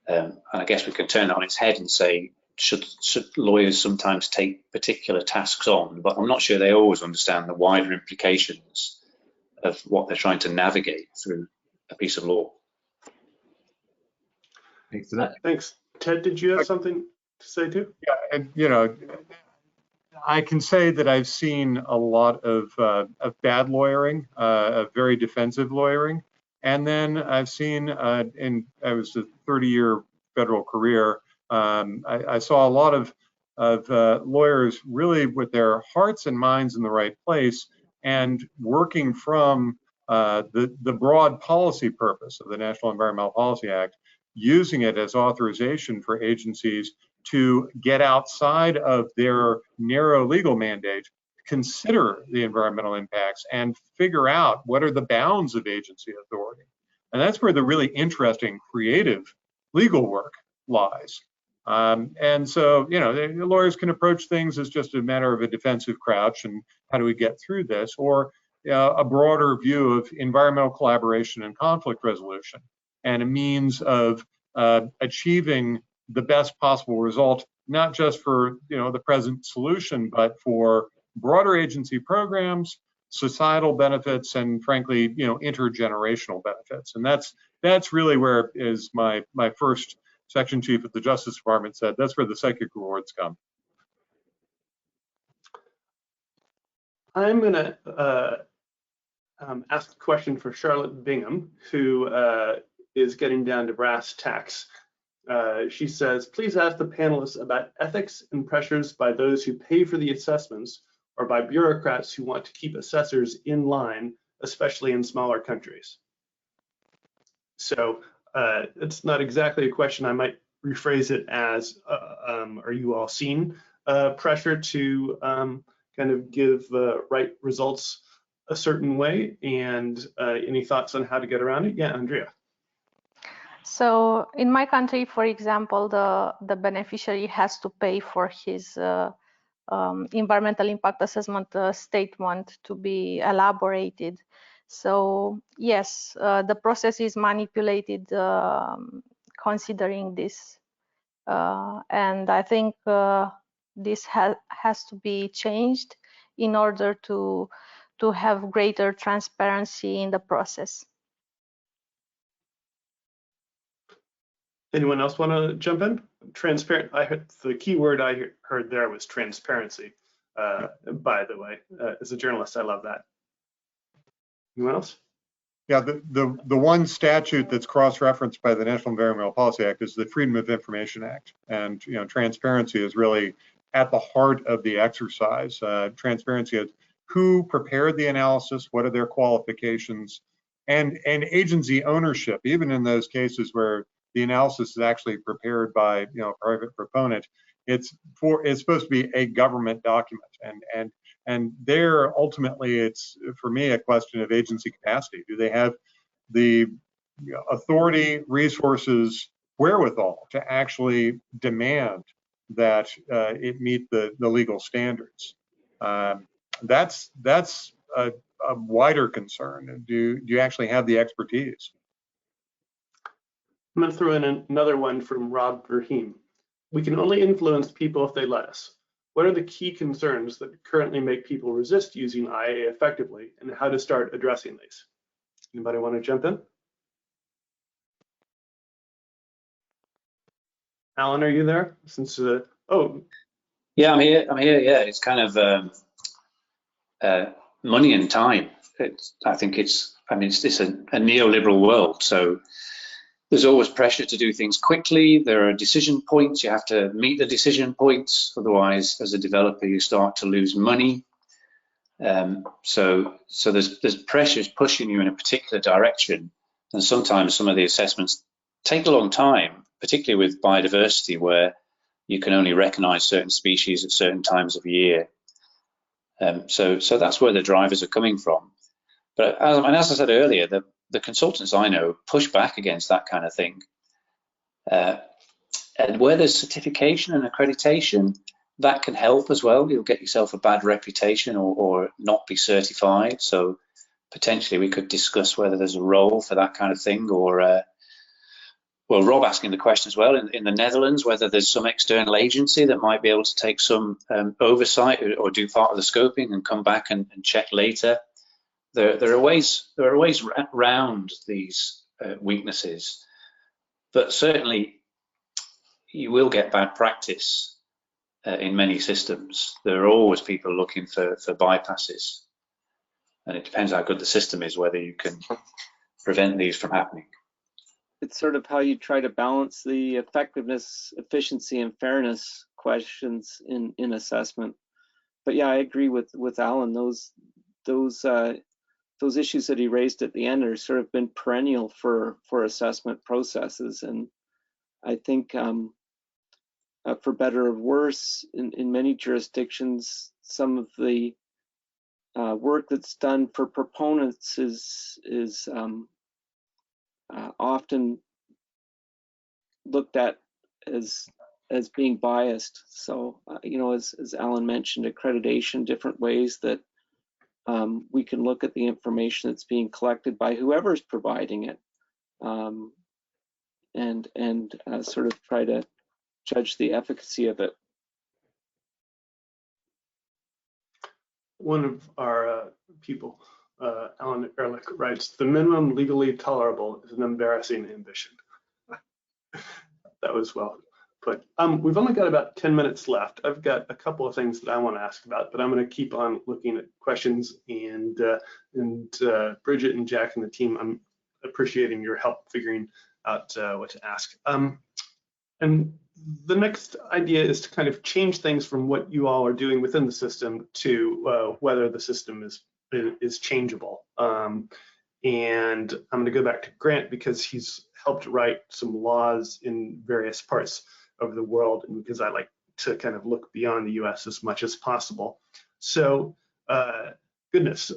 And I guess we can turn that on its head and say, should lawyers sometimes take particular tasks on? But I'm not sure they always understand the wider implications of what they're trying to navigate through a piece of law. Thanks for that. Thanks. Ted, did you have something to say too? Yeah, and I can say that I've seen a lot of bad lawyering, of very defensive lawyering. And then I've seen, I was a 30-year federal career, I saw a lot of lawyers really with their hearts and minds in the right place and working from the broad policy purpose of the National Environmental Policy Act, using it as authorization for agencies to get outside of their narrow legal mandate, consider the environmental impacts, and figure out what are the bounds of agency authority. And that's where the really interesting, creative legal work lies. And so, the lawyers can approach things as just a matter of a defensive crouch and how do we get through this, or a broader view of environmental collaboration and conflict resolution, and a means of achieving the best possible result, not just for the present solution, but for broader agency programs, societal benefits, and frankly, intergenerational benefits. And that's really where is my first section chief at the Justice Department said, that's where the psychic rewards come. I'm going to ask a question for Charlotte Bingham, who is getting down to brass tacks. She says, please ask the panelists about ethics and pressures by those who pay for the assessments or by bureaucrats who want to keep assessors in line, especially in smaller countries? So it's not exactly a question. I might rephrase it as, are you all seeing pressure to kind of give right results a certain way? And any thoughts on how to get around it? Yeah, Andrea. So in my country, for example, the beneficiary has to pay for his environmental impact assessment statement to be elaborated. So yes, the process is manipulated considering this. And I think this has to be changed in order to have greater transparency in the process. Anyone else want to jump in? Transparent. I heard the key word I heard there was transparency. By the way, as a journalist, I love that. Anyone else? Yeah, the one statute that's cross-referenced by the National Environmental Policy Act is the Freedom of Information Act, and transparency is really at the heart of the exercise. Transparency is who prepared the analysis, what are their qualifications, and agency ownership. Even in those cases where the analysis is actually prepared by a private proponent, it's supposed to be a government document, and there ultimately it's for me a question of agency capacity. Do they have the authority, resources, wherewithal to actually demand that it meet the legal standards? That's a wider concern. Do you actually have the expertise? I'm going to throw in another one from Rob Verheem. We can only influence people if they let us. What are the key concerns that currently make people resist using IAIA effectively, and how to start addressing these? Anybody want to jump in? Alan, are you there? Since oh, yeah, I'm here. Yeah, it's kind of money and time. I think it's a neoliberal world, so there's always pressure to do things quickly. There are decision points. You have to meet the decision points. Otherwise, as a developer, you start to lose money. So there's pressures pushing you in a particular direction. And sometimes some of the assessments take a long time, particularly with biodiversity, where you can only recognize certain species at certain times of year. So that's where the drivers are coming from. But as I said earlier, the consultants I know push back against that kind of thing. And where there's certification and accreditation, that can help as well. You'll get yourself a bad reputation or not be certified. So potentially we could discuss whether there's a role for that kind of thing, or well, Rob asking the question as well, in the Netherlands, whether there's some external agency that might be able to take some oversight or do part of the scoping and come back and check later. There are ways around these weaknesses, but certainly you will get bad practice in many systems. There are always people looking for bypasses, and it depends how good the system is whether you can prevent these from happening. It's sort of how you try to balance the effectiveness, efficiency, and fairness questions in assessment. But yeah, I agree with Alan. Those issues that he raised at the end are sort of been perennial for assessment processes, and I think for better or worse, in many jurisdictions, some of the work that's done for proponents is often looked at as being biased. So as Alan mentioned, accreditation, different ways that we can look at the information that's being collected by whoever's providing it, and sort of try to judge the efficacy of it. One of our people, Alan Ehrlich, writes, "The minimum legally tolerable is an embarrassing ambition." That was well put. We've only got about 10 minutes left. I've got a couple of things that I want to ask about, but I'm going to keep on looking at questions, and Bridget and Jack and the team, I'm appreciating your help figuring out what to ask. And the next idea is to kind of change things from what you all are doing within the system to whether the system is changeable. And I'm going to go back to Grant because he's helped write some laws in various parts of the world, and because I like to kind of look beyond the US as much as possible. So, goodness,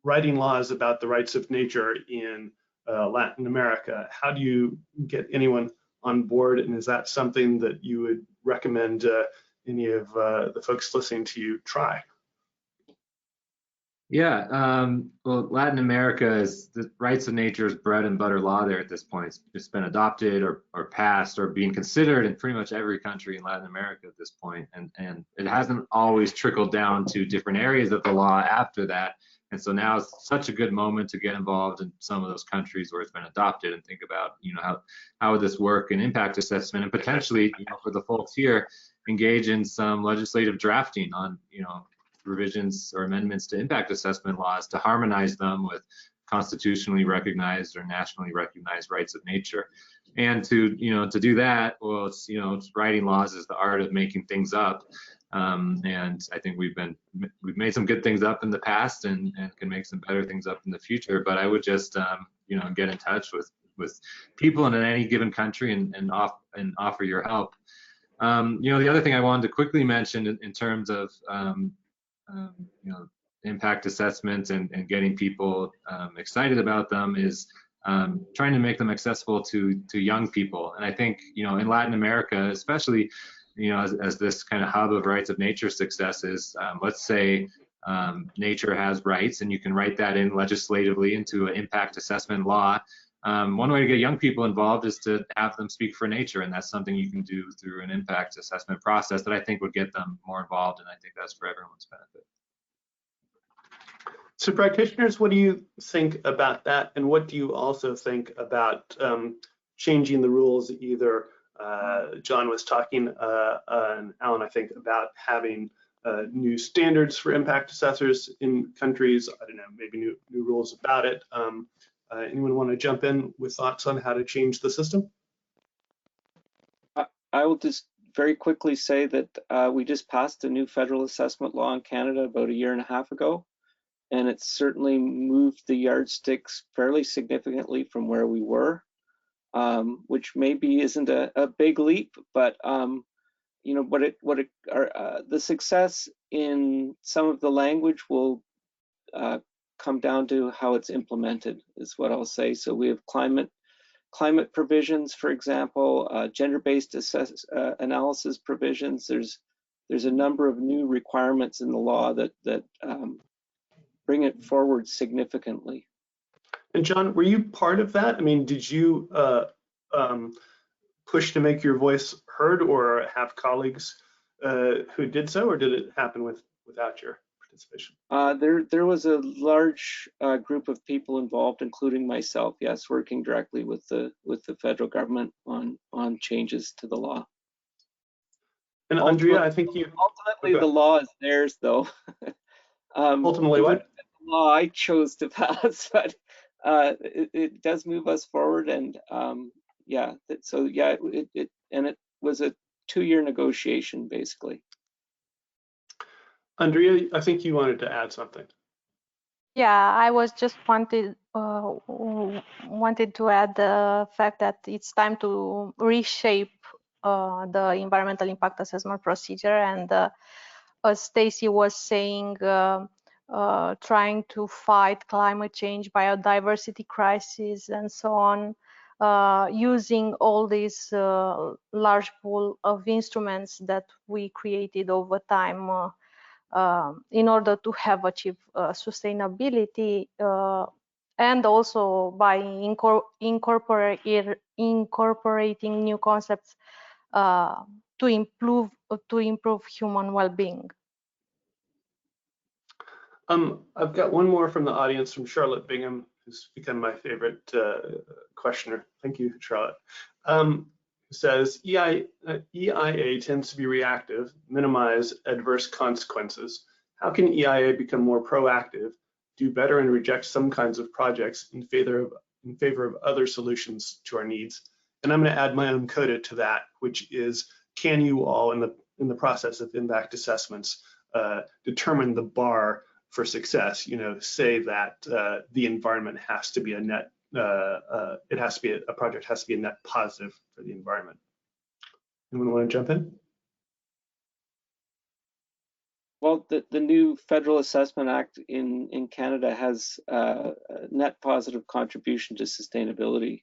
writing laws about the rights of nature in Latin America, how do you get anyone on board, and is that something that you would recommend any of the folks listening to you try? Yeah, well, Latin America is the rights of nature is bread and butter law there at this point. It's been adopted or passed or being considered in pretty much every country in Latin America at this point. And it hasn't always trickled down to different areas of the law after that. And so now is such a good moment to get involved in some of those countries where it's been adopted and think about, how would this work in impact assessment, and potentially, for the folks here, engage in some legislative drafting on, revisions or amendments to impact assessment laws to harmonize them with constitutionally recognized or nationally recognized rights of nature. And to do that, well, it's writing laws is the art of making things up. And I think we've made some good things up in the past and can make some better things up in the future. But I would just get in touch with people in any given country and offer your help. The other thing I wanted to quickly mention in terms of impact assessments and getting people excited about them is trying to make them accessible to young people. And I think, in Latin America, especially, as this kind of hub of rights of nature success is, let's say nature has rights and you can write that in legislatively into an impact assessment law. One way to get young people involved is to have them speak for nature, and that's something you can do through an impact assessment process that I think would get them more involved, and I think that's for everyone's benefit. So practitioners, what do you think about that? And what do you also think about changing the rules? Either John was talking, and Alan, I think, about having new standards for impact assessors in countries. I don't know, maybe new rules about it. Anyone want to jump in with thoughts on how to change the system? I will just very quickly say that we just passed a new federal assessment law in Canada about 1.5 years ago, and it's certainly moved the yardsticks fairly significantly from where we were, which maybe isn't a big leap, but the success in some of the language will come down to how it's implemented, is what I'll say. So we have climate provisions, for example, gender-based analysis provisions. There's a number of new requirements in the law that bring it forward significantly. And John, were you part of that? I mean, did you push to make your voice heard, or have colleagues who did so, or did it happen without your participation? There was a large group of people involved, including myself, yes, working directly with the federal government on changes to the law. And Andrea, I think you ultimately the law is theirs, though. Ultimately, what? The law I chose to pass, but it does move us forward, and it was a 2-year negotiation, basically. Andrea, I think you wanted to add something. Yeah, I was just wanted to add the fact that it's time to reshape the environmental impact assessment procedure, and as Stacy was saying, trying to fight climate change, biodiversity crisis, and so on, using all these large pool of instruments that we created over time in order to have achieved sustainability, and also by incorporating new concepts to improve human well-being. I've got one more from the audience, from Charlotte Bingham, who's become my favorite questioner. Thank you, Charlotte. Says EIA tends to be reactive, minimize adverse consequences. How can EIA become more proactive, do better, and reject some kinds of projects in favor of other solutions to our needs? And I'm going to add my own coda to that, which is, can you all in the process of impact assessments determine the bar for success? You know, say that the environment has to be a net, it has to be a project has to be a net positive for the environment. Anyone want to jump in? Well, the new Federal Assessment Act in Canada has a net positive contribution to sustainability.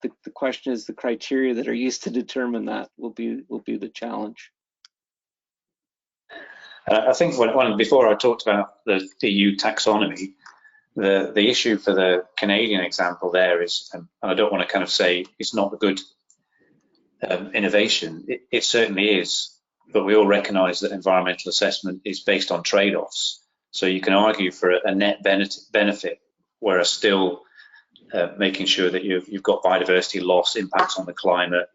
The question is the criteria that are used to determine that will be the challenge. I think before I talked about the EU taxonomy, the issue for the Canadian example there is, and I don't want to kind of say it's not a good innovation. It certainly is. But we all recognise that environmental assessment is based on trade-offs. So you can argue for a net benefit, whereas still making sure that you've got biodiversity loss, impacts on the climate,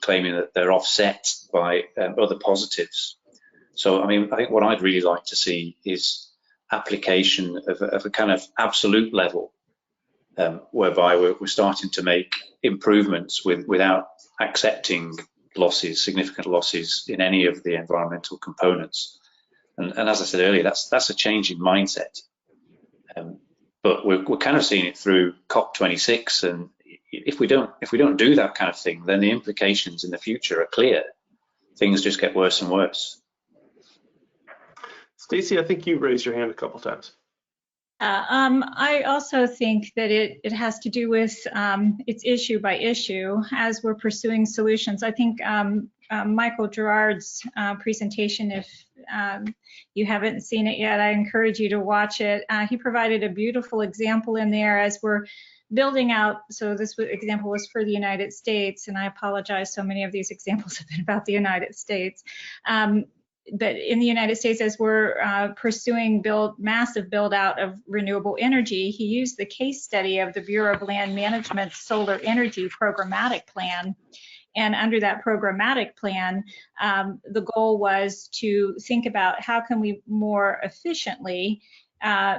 claiming that they're offset by other positives. So, I mean, I think what I'd really like to see is application of a kind of absolute level, whereby we're starting to make improvements without accepting losses, significant losses in any of the environmental components. And as I said earlier, that's a change in mindset. But we're kind of seeing it through COP26, and if we don't do that kind of thing, then the implications in the future are clear. Things just get worse and worse. Stacey, I think you raised your hand a couple times. I also think that it has to do with it's issue by issue as we're pursuing solutions. I think Michael Gerard's presentation, if you haven't seen it yet, I encourage you to watch it. He provided a beautiful example in there as we're building out. So this example was for the United States, and I apologize, so many of these examples have been about the United States. But in the United States, as we're pursuing massive build out of renewable energy, he used the case study of the Bureau of Land Management's solar energy programmatic plan. And under that programmatic plan, the goal was to think about how can we more efficiently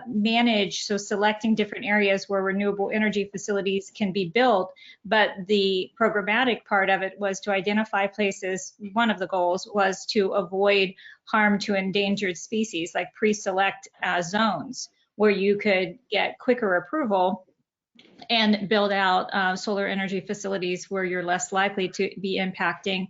manage, so selecting different areas where renewable energy facilities can be built. But the programmatic part of it was to identify places. One of the goals was to avoid harm to endangered species, like pre-select zones where you could get quicker approval and build out solar energy facilities where you're less likely to be impacting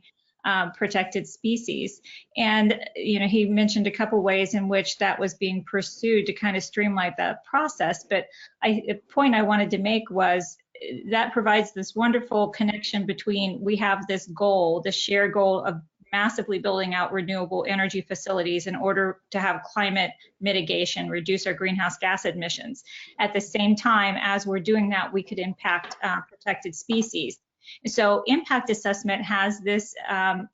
protected species. And he mentioned a couple ways in which that was being pursued to kind of streamline that process. But the point I wanted to make was that provides this wonderful connection between, we have this goal, the shared goal of massively building out renewable energy facilities in order to have climate mitigation, reduce our greenhouse gas emissions. At the same time as we're doing that, we could impact protected species. So impact assessment has this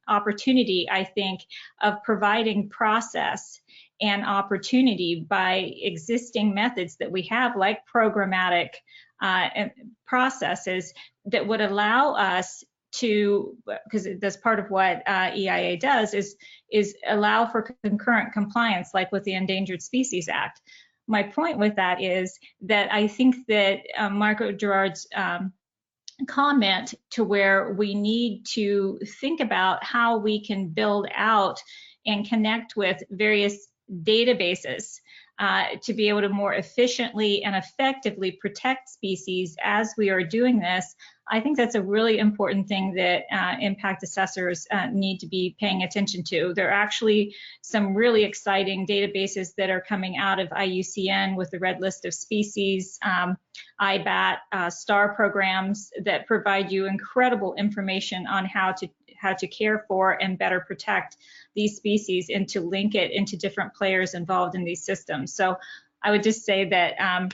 opportunity, I think, of providing process and opportunity by existing methods that we have, like programmatic processes that would allow us to, because that's part of what EIA does, is allow for concurrent compliance, like with the Endangered Species Act. My point with that is that I think that Michael Gerard's comment to where we need to think about how we can build out and connect with various databases to be able to more efficiently and effectively protect species as we are doing this. I think that's a really important thing that impact assessors need to be paying attention to. There are actually some really exciting databases that are coming out of IUCN with the Red List of Species, IBAT, STAR programs that provide you incredible information on how to care for and better protect these species and to link it into different players involved in these systems. So I would just say that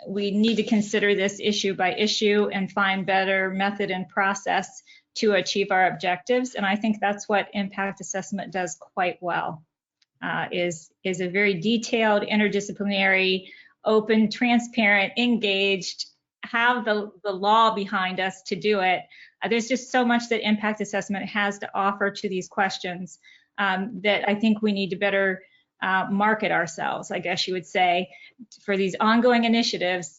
we need to consider this issue by issue and find better method and process to achieve our objectives. And I think that's what impact assessment does quite well, is a very detailed, interdisciplinary, open, transparent, engaged, have the law behind us to do it. There's just so much that impact assessment has to offer to these questions that I think we need to better market ourselves, I guess you would say, for these ongoing initiatives.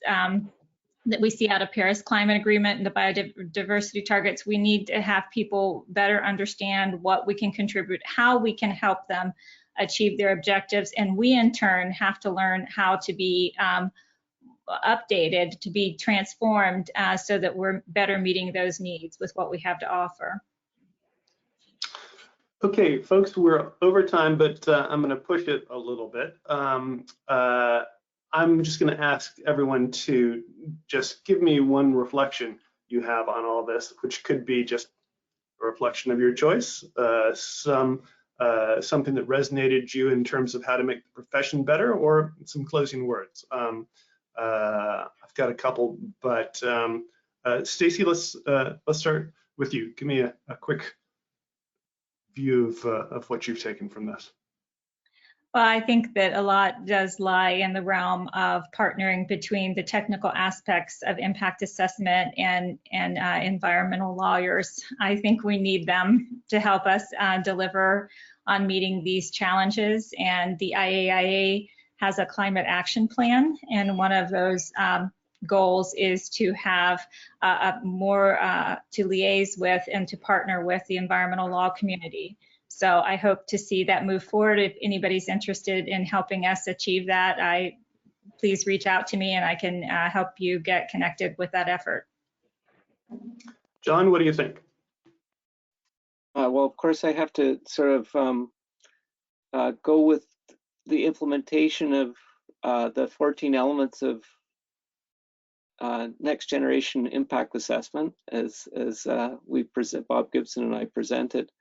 that we see out of Paris Climate Agreement and the biodiversity targets, we need to have people better understand what we can contribute, how we can help them achieve their objectives, and we in turn have to learn how to be updated, to be transformed, so that we're better meeting those needs with what we have to offer. Okay, folks, we're over time, but I'm going to push it a little bit. I'm just going to ask everyone to just give me one reflection you have on all this, which could be just a reflection of your choice, something that resonated you in terms of how to make the profession better, or some closing words. I've got a couple, but Stacy, let's start with you. Give me a quick view of what you've taken from this. Well, I think that a lot does lie in the realm of partnering between the technical aspects of impact assessment and environmental lawyers. I think we need them to help us deliver on meeting these challenges. And the IAIA has a climate action plan, and one of those goals is to have more to liaise with and to partner with the environmental law community. So I hope to see that move forward. If anybody's interested in helping us achieve that, please reach out to me and I can help you get connected with that effort. John, what do you think? Well, of course, I have to sort of go with the implementation of the 14 elements of next generation impact assessment, as Bob Gibson and I presented.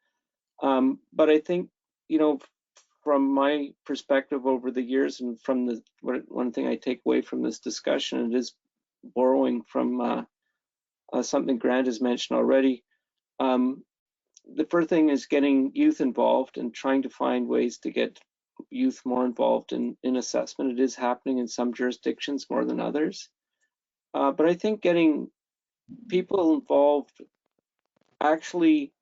But I think, you know, from my perspective over the years, and from the one thing I take away from this discussion, it is borrowing from something Grant has mentioned already. The first thing is getting youth involved and trying to find ways to get youth more involved in assessment. It is happening in some jurisdictions more than others. But I think getting people involved actually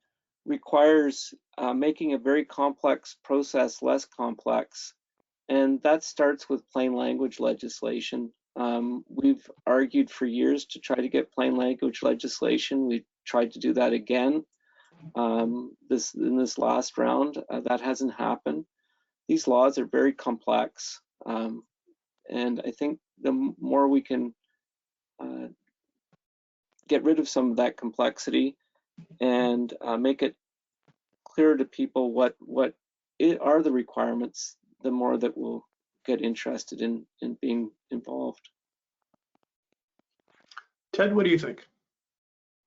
requires making a very complex process less complex, and that starts with plain language legislation. We've argued for years to try to get plain language legislation. We tried to do that again in this last round. That hasn't happened. These laws are very complex, and I think the more we can get rid of some of that complexity and make it clear to people what are the requirements, the more that we'll get interested in being involved. Ted, what do you think?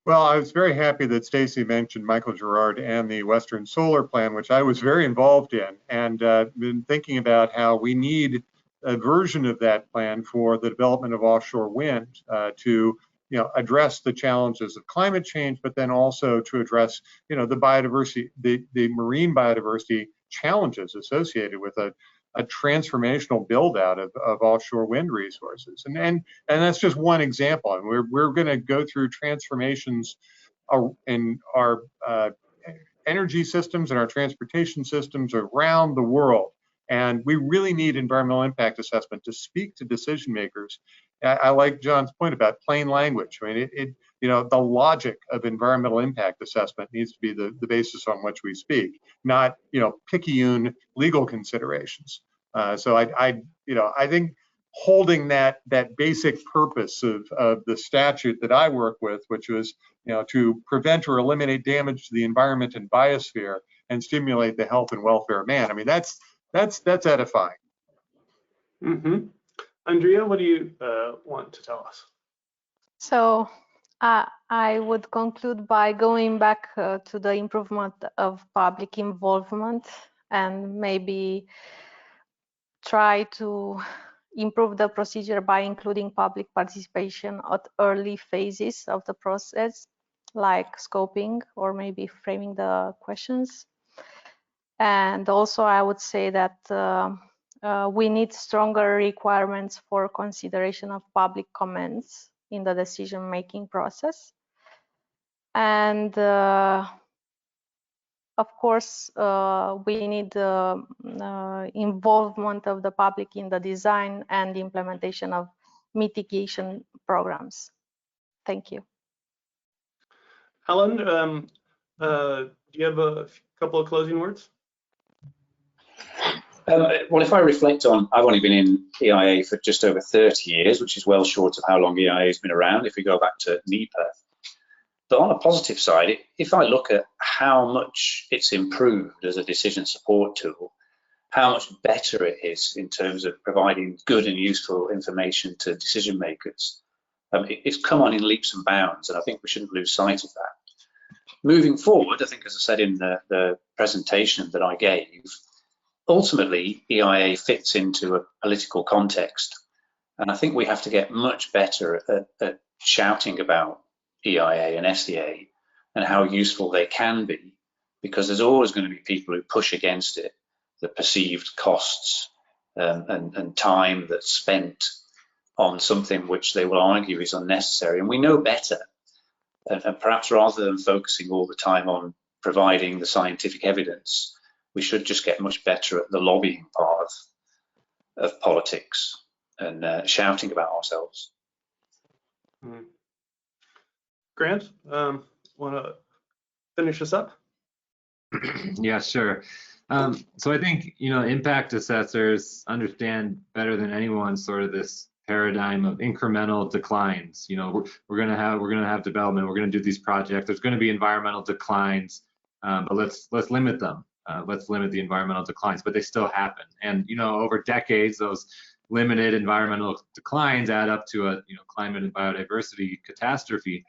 Well, I was very happy that Stacy mentioned Michael Gerard and the Western Solar Plan, which I was very involved in, and been thinking about how we need a version of that plan for the development of offshore wind to address the challenges of climate change, but then also to address the biodiversity, the marine biodiversity challenges associated with a transformational build out of offshore wind resources. And that's just one example. And we're going to go through transformations in our energy systems and our transportation systems around the world. And we really need environmental impact assessment to speak to decision makers. I like John's point about plain language. I mean, the logic of environmental impact assessment needs to be the basis on which we speak, not picayune legal considerations. So I think holding that basic purpose of the statute that I work with, which was to prevent or eliminate damage to the environment and biosphere and stimulate the health and welfare of man. I mean, that's edifying. Mm-hmm. Andrea, what do you want to tell us? So I would conclude by going back to the improvement of public involvement and maybe try to improve the procedure by including public participation at early phases of the process, like scoping or maybe framing the questions. And also I would say that we need stronger requirements for consideration of public comments in the decision-making process. And of course, we need involvement of the public in the design and implementation of mitigation programs. Thank you. Alan, do you have a couple of closing words? Well, if I reflect on, I've only been in EIA for just over 30 years, which is well short of how long EIA has been around if we go back to NEPA. But on a positive side, if I look at how much it's improved as a decision support tool, how much better it is in terms of providing good and useful information to decision makers, it's come on in leaps and bounds, and I think we shouldn't lose sight of that. Moving forward, I think, as I said in the presentation that I gave, ultimately, EIA fits into a political context, and I think we have to get much better at shouting about EIA and SDA and how useful they can be, because there's always going to be people who push against it, the perceived costs and time that's spent on something which they will argue is unnecessary, and we know better. And perhaps rather than focusing all the time on providing the scientific evidence, we should just get much better at the lobbying part of politics and shouting about ourselves. Grant, want to finish us up? Yeah, sure. So I think, impact assessors understand better than anyone sort of this paradigm of incremental declines. We're going to have development. We're going to do these projects. There's going to be environmental declines, but let's limit them. Let's limit the environmental declines, but they still happen. And over decades, those limited environmental declines add up to a climate and biodiversity catastrophe.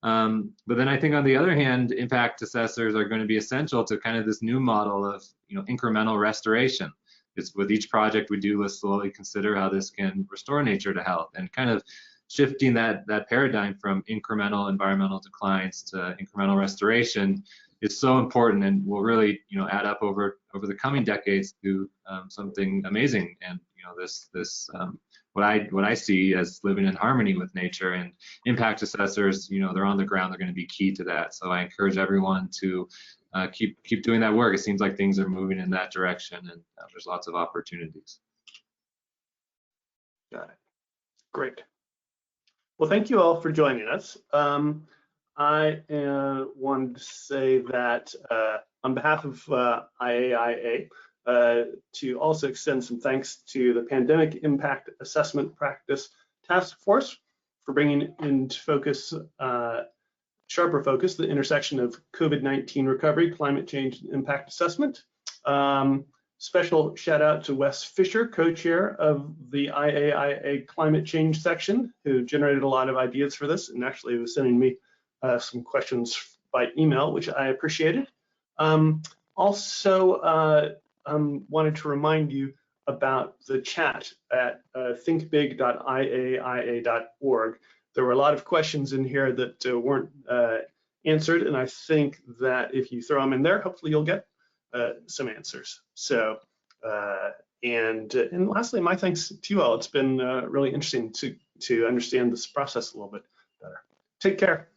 But then I think on the other hand, impact assessors are going to be essential to kind of this new model of incremental restoration. It's with each project we do, let's slowly consider how this can restore nature to health, and kind of shifting that paradigm from incremental environmental declines to incremental restoration is so important, and will really add up over the coming decades to something amazing. And this what I see as living in harmony with nature, and impact assessors, they're on the ground, they're going to be key to that. So I encourage everyone to keep doing that work. It seems like things are moving in that direction, and there's lots of opportunities. Got it. Great. Well, thank you all for joining us. I wanted to say that on behalf of IAIA, to also extend some thanks to the Pandemic Impact Assessment Practice Task Force for bringing into focus, sharper focus, the intersection of COVID-19 recovery, climate change, and impact assessment. Special shout out to Wes Fisher, co-chair of the IAIA climate change section, who generated a lot of ideas for this, and actually was sending me some questions by email, which I appreciated. Also, wanted to remind you about the chat at thinkbig.iaia.org. There were a lot of questions in here that weren't answered, and I think that if you throw them in there, hopefully you'll get some answers. So, and lastly, my thanks to you all. It's been really interesting to understand this process a little bit better. Take care.